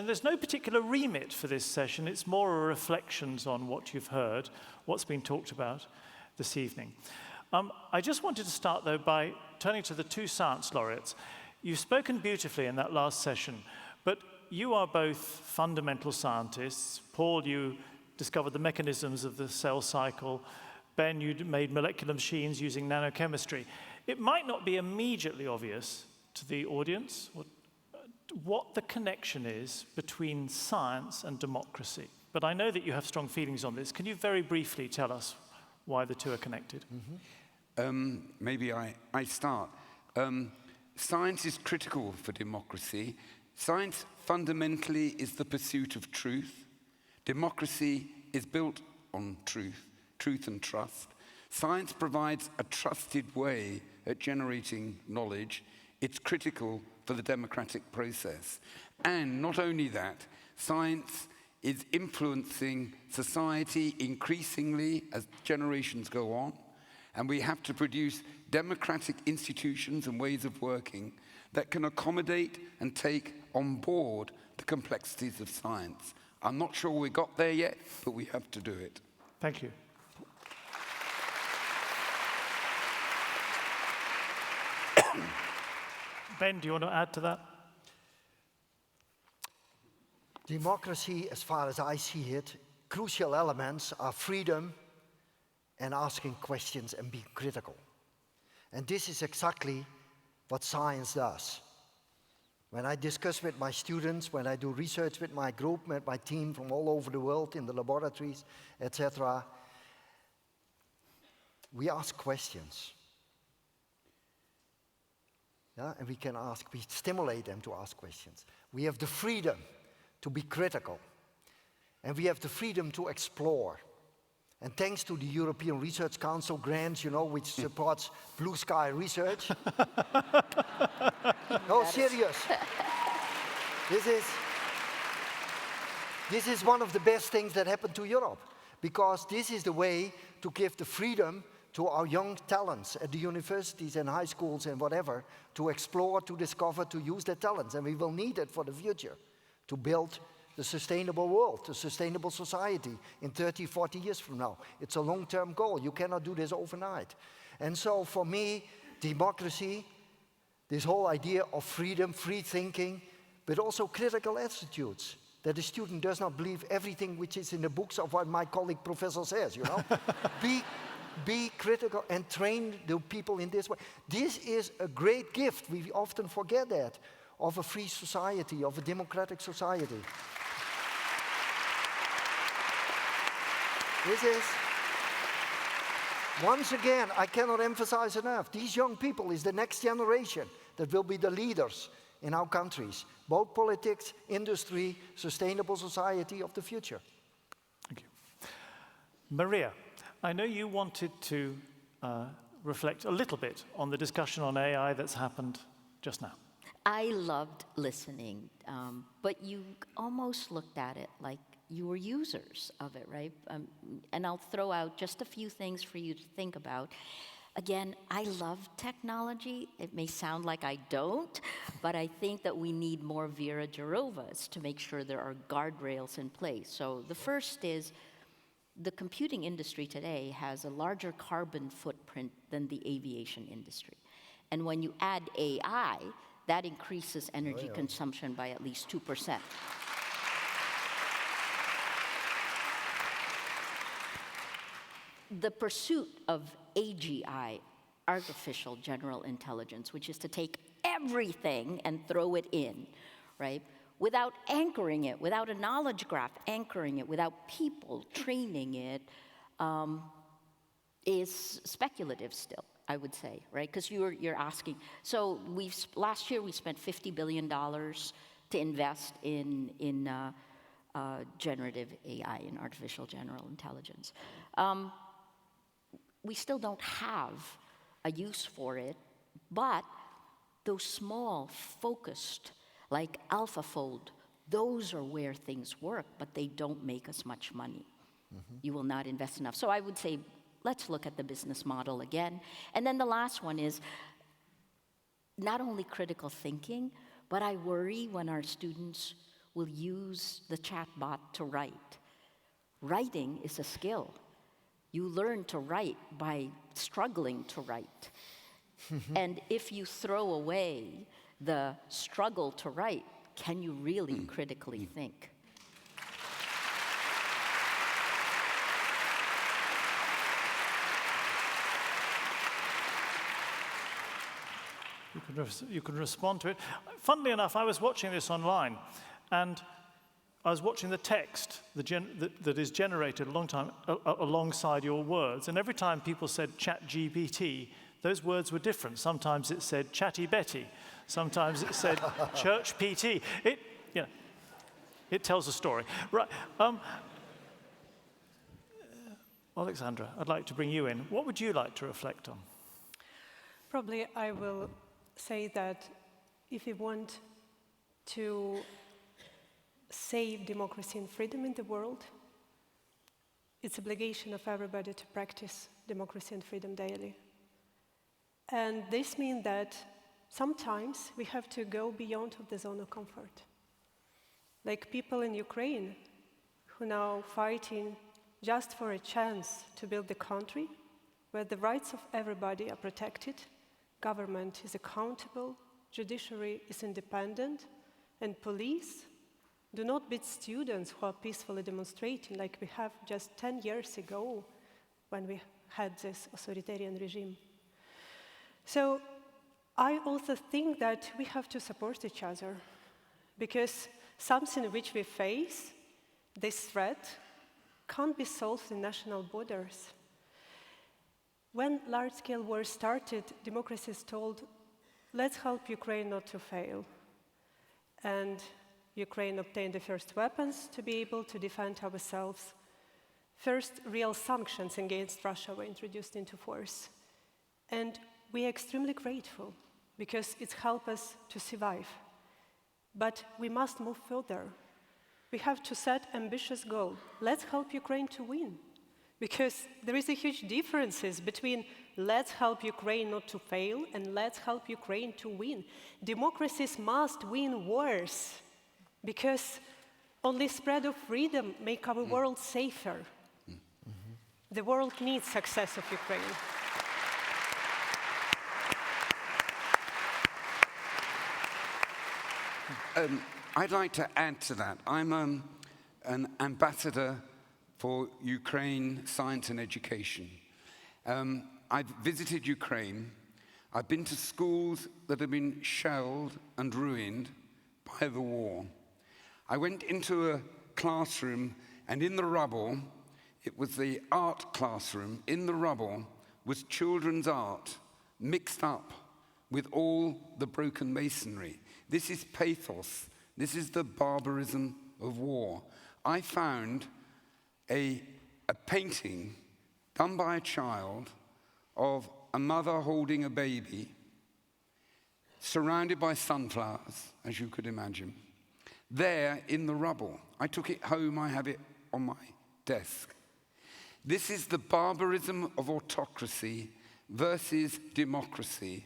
And there's no particular remit for this session. It's more a reflections on what you've heard, what's been talked about this evening. I just wanted to start, though, by turning to the two science laureates. You've spoken beautifully in that last session, but you are both fundamental scientists. Paul, you discovered the mechanisms of the cell cycle. Ben, you made molecular machines using nanochemistry. It might not be immediately obvious to the audience what the connection is between science and democracy. But I know that you have strong feelings on this. Can you very briefly tell us why the two are connected? Maybe I start. Science is critical for democracy. Science fundamentally is the pursuit of truth. Democracy is built on truth and trust. Science provides a trusted way at generating knowledge. It's critical for the democratic process. And not only that, science is influencing society increasingly as generations go on, and we have to produce democratic institutions and ways of working that can accommodate and take on board the complexities of science. I'm not sure we got there yet, but we have to do it. Thank you. Ben, do you want to add to that? Democracy, as far as I see it, crucial elements are freedom and asking questions and being critical. And this is exactly what science does. When I discuss with my students, when I do research with my group, with my team from all over the world in the laboratories, etc., we ask questions. Yeah? And we stimulate them to ask questions. We have the freedom to be critical. And we have the freedom to explore. And thanks to the European Research Council grants, which supports blue sky research. No, serious. This is one of the best things that happened to Europe, because this is the way to give the freedom to our young talents at the universities and high schools and whatever, to explore, to discover, to use their talents. And we will need it for the future, to build the sustainable world, the sustainable society in 30, 40 years from now. It's a long-term goal. You cannot do this overnight. And so for me, democracy, this whole idea of freedom, free thinking, but also critical attitudes, that the student does not believe everything which is in the books of what my colleague professor says, Be critical and train the people in this way. This is a great gift. We often forget that, of a free society, of a democratic society. This is, once again, I cannot emphasize enough, these young people is the next generation that will be the leaders in our countries, both politics, industry, sustainable society of the future. Thank you. Maria, I know you wanted to reflect a little bit on the discussion on AI that's happened just now. I loved listening, but you almost looked at it like you were users of it, right? And I'll throw out just a few things for you to think about. Again, I love technology. It may sound like I don't, but I think that we need more Vera Jourovas to make sure there are guardrails in place. So the first is, the computing industry today has a larger carbon footprint than the aviation industry. And when you add AI, that increases energy consumption by at least 2%. The pursuit of AGI, artificial general intelligence, which is to take everything and throw it in, right? Without anchoring it, without a knowledge graph anchoring it, without people training it, is speculative still, I would say, right? Because you're asking. So last year we spent $50 billion to invest in generative AI, in artificial general intelligence. We still don't have a use for it, but those small, focused, like AlphaFold, those are where things work, but they don't make us much money. Mm-hmm. You will not invest enough. So I would say, let's look at the business model again. And then the last one is not only critical thinking, but I worry when our students will use the chatbot to write. Writing is a skill. You learn to write by struggling to write. And if you throw away the struggle to write, can you really critically think? You can respond to it. Funnily enough, I was watching this online, and I was watching the text that is generated alongside your words, and every time people said chat GPT, those words were different. Sometimes it said chatty Betty, sometimes it said church PT. It tells a story. Right. Oleksandra, I'd like to bring you in. What would you like to reflect on? Probably I will say that if we want to save democracy and freedom in the world, it's obligation of everybody to practice democracy and freedom daily. And this means that sometimes we have to go beyond of the zone of comfort. Like people in Ukraine who now fighting just for a chance to build a country where the rights of everybody are protected, government is accountable, judiciary is independent, and police do not beat students who are peacefully demonstrating like we have just 10 years ago when we had this authoritarian regime. So I also think that we have to support each other because something which we face, this threat, can't be solved in national borders. When large-scale wars started, democracies told, let's help Ukraine not to fail. And Ukraine obtained the first weapons to be able to defend ourselves. First, real sanctions against Russia were introduced into force. And we are extremely grateful because it's helped us to survive. But we must move further. We have to set ambitious goals. Let's help Ukraine to win. Because there is a huge difference between let's help Ukraine not to fail and let's help Ukraine to win. Democracies must win wars because only spread of freedom make our world safer. The world needs success of Ukraine. I'd like to add to that. I'm an ambassador for Ukraine Science and Education. I've visited Ukraine. I've been to schools that have been shelled and ruined by the war. I went into a classroom, and in the rubble, it was the art classroom, in the rubble was children's art mixed up with all the broken masonry. This is pathos. This is the barbarism of war. I found a painting done by a child of a mother holding a baby, surrounded by sunflowers, as you could imagine, there in the rubble. I took it home, I have it on my desk. This is the barbarism of autocracy versus democracy.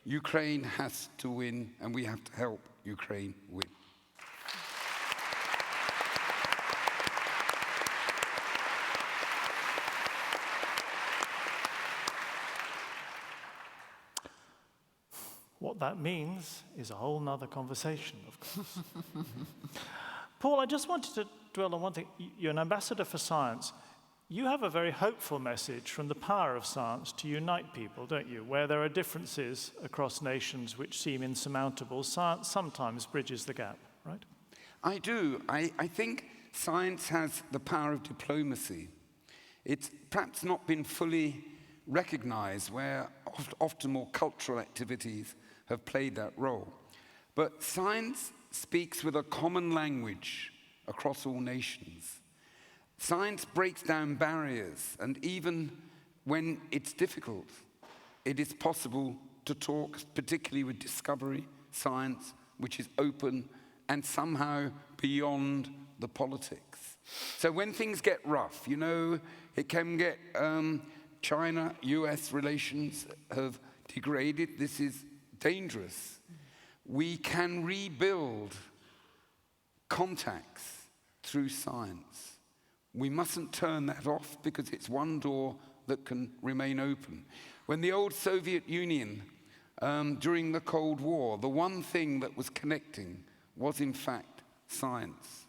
Ukraine has to win, and we have to help Ukraine win. What that means is a whole nother conversation, of course. Paul, I just wanted to dwell on one thing. You're an ambassador for science. You have a very hopeful message from the power of science to unite people, don't you? Where there are differences across nations which seem insurmountable, science sometimes bridges the gap, right? I do. I think science has the power of diplomacy. It's perhaps not been fully recognized, where often more cultural activities have played that role. But science speaks with a common language across all nations. Science breaks down barriers, and even when it's difficult, it is possible to talk, particularly with discovery science, which is open and somehow beyond the politics. So when things get rough, you know, it can get China-US relations have degraded. This is dangerous. We can rebuild contacts through science. We mustn't turn that off because it's one door that can remain open. When the old Soviet Union, during the Cold War, the one thing that was connecting was in fact science.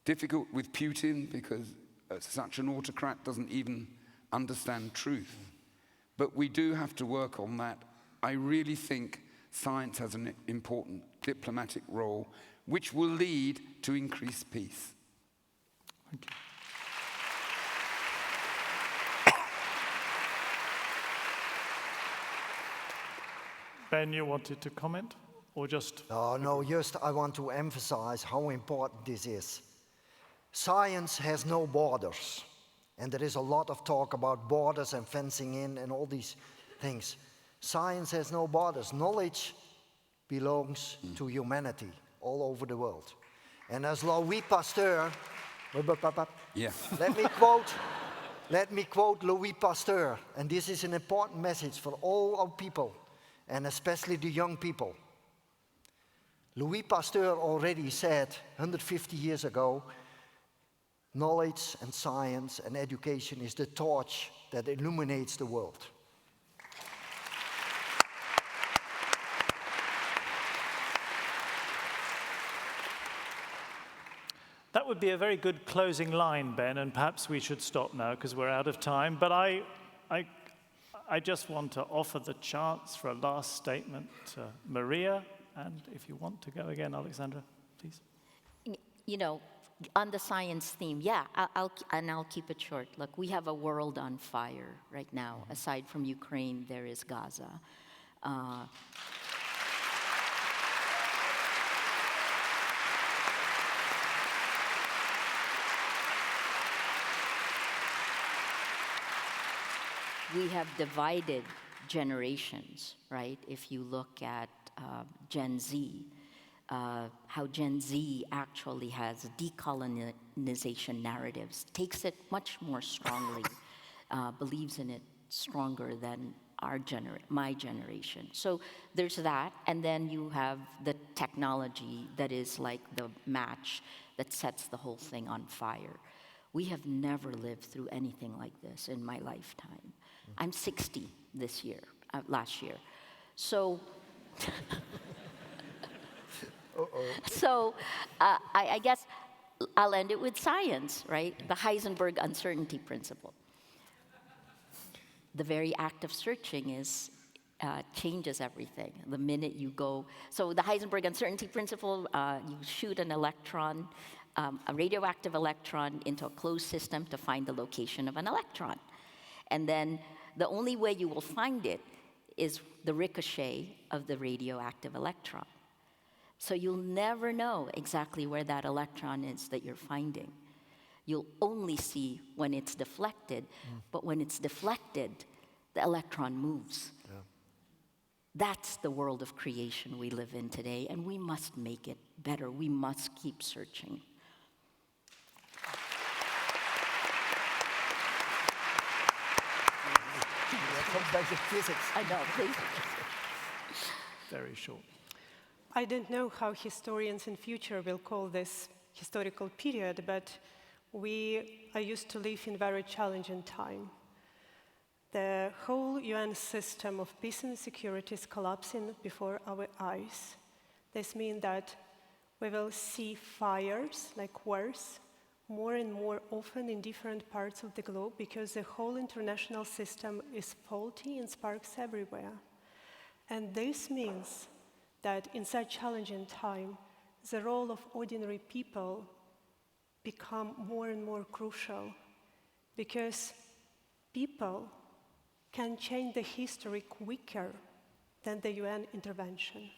Difficult with Putin because such an autocrat doesn't even understand truth. But we do have to work on that. I really think science has an important diplomatic role, which will lead to increased peace. Thank you. Ben, you wanted to comment, or just? No, just I want to emphasize how important this is. Science has no borders, and there is a lot of talk about borders and fencing in and all these things. Science has no borders. Knowledge belongs to humanity all over the world. And as Louis Pasteur, Yeah. let me quote Louis Pasteur, and this is an important message for all our people, and especially the young people. Louis Pasteur already said 150 years ago, knowledge and science and education is the torch that illuminates the world. That would be a very good closing line, Ben, and perhaps we should stop now because we're out of time. But I just want to offer the chance for a last statement to Maria, and if you want to go again, Oleksandra, please. You know, on the science theme, yeah, I'll keep it short. Look, we have a world on fire right now. Aside from Ukraine, there is Gaza. We have divided generations, right? If you look at Gen Z, how Gen Z actually has decolonization narratives, takes it much more strongly, believes in it stronger than my generation. So there's that, and then you have the technology that is like the match that sets the whole thing on fire. We have never lived through anything like this in my lifetime. I'm 60 this year, last year. So, I guess I'll end it with science, right? The Heisenberg uncertainty principle. The very act of searching changes everything. The minute you go, so the Heisenberg uncertainty principle, you shoot an electron, a radioactive electron into a closed system to find the location of an electron. And then the only way you will find it is the ricochet of the radioactive electron. So you'll never know exactly where that electron is that you're finding. You'll only see when it's deflected, but when it's deflected, the electron moves. Yeah. That's the world of creation we live in today, and we must make it better. We must keep searching. Basic physics. I know, please. Very short. I don't know how historians in future will call this historical period, but we are used to live in very challenging time. The whole UN system of peace and security is collapsing before our eyes. This means that we will see fires, like wars, more and more often in different parts of the globe because the whole international system is faulty and sparks everywhere. And this means that in such challenging time, the role of ordinary people become more and more crucial because people can change the history quicker than the UN intervention.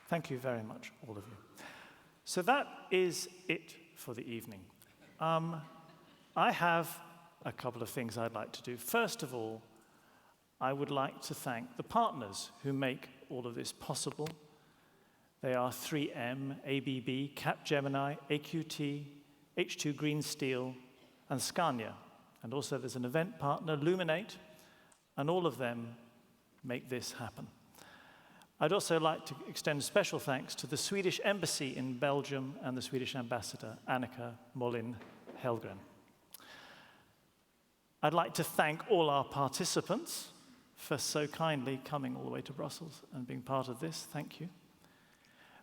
Thank you very much, all of you. So that is it for the evening. I have a couple of things I'd like to do. First of all, I would like to thank the partners who make all of this possible. They are 3M, ABB, Capgemini, AQT, H2 Green Steel, and Scania. And also there's an event partner, Luminate, and all of them make this happen. I'd also like to extend special thanks to the Swedish Embassy in Belgium and the Swedish Ambassador, Annika Molin Helgren. I'd like to thank all our participants for so kindly coming all the way to Brussels and being part of this. Thank you.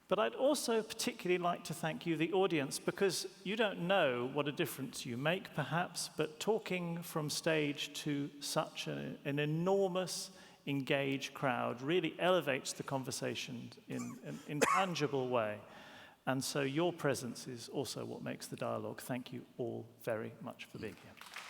But I'd also particularly like to thank you, the audience, because you don't know what a difference you make, perhaps, but talking from stage to such an enormous, engaged crowd really elevates the conversation in an intangible way. And so your presence is also what makes the dialogue. Thank you all very much for being here.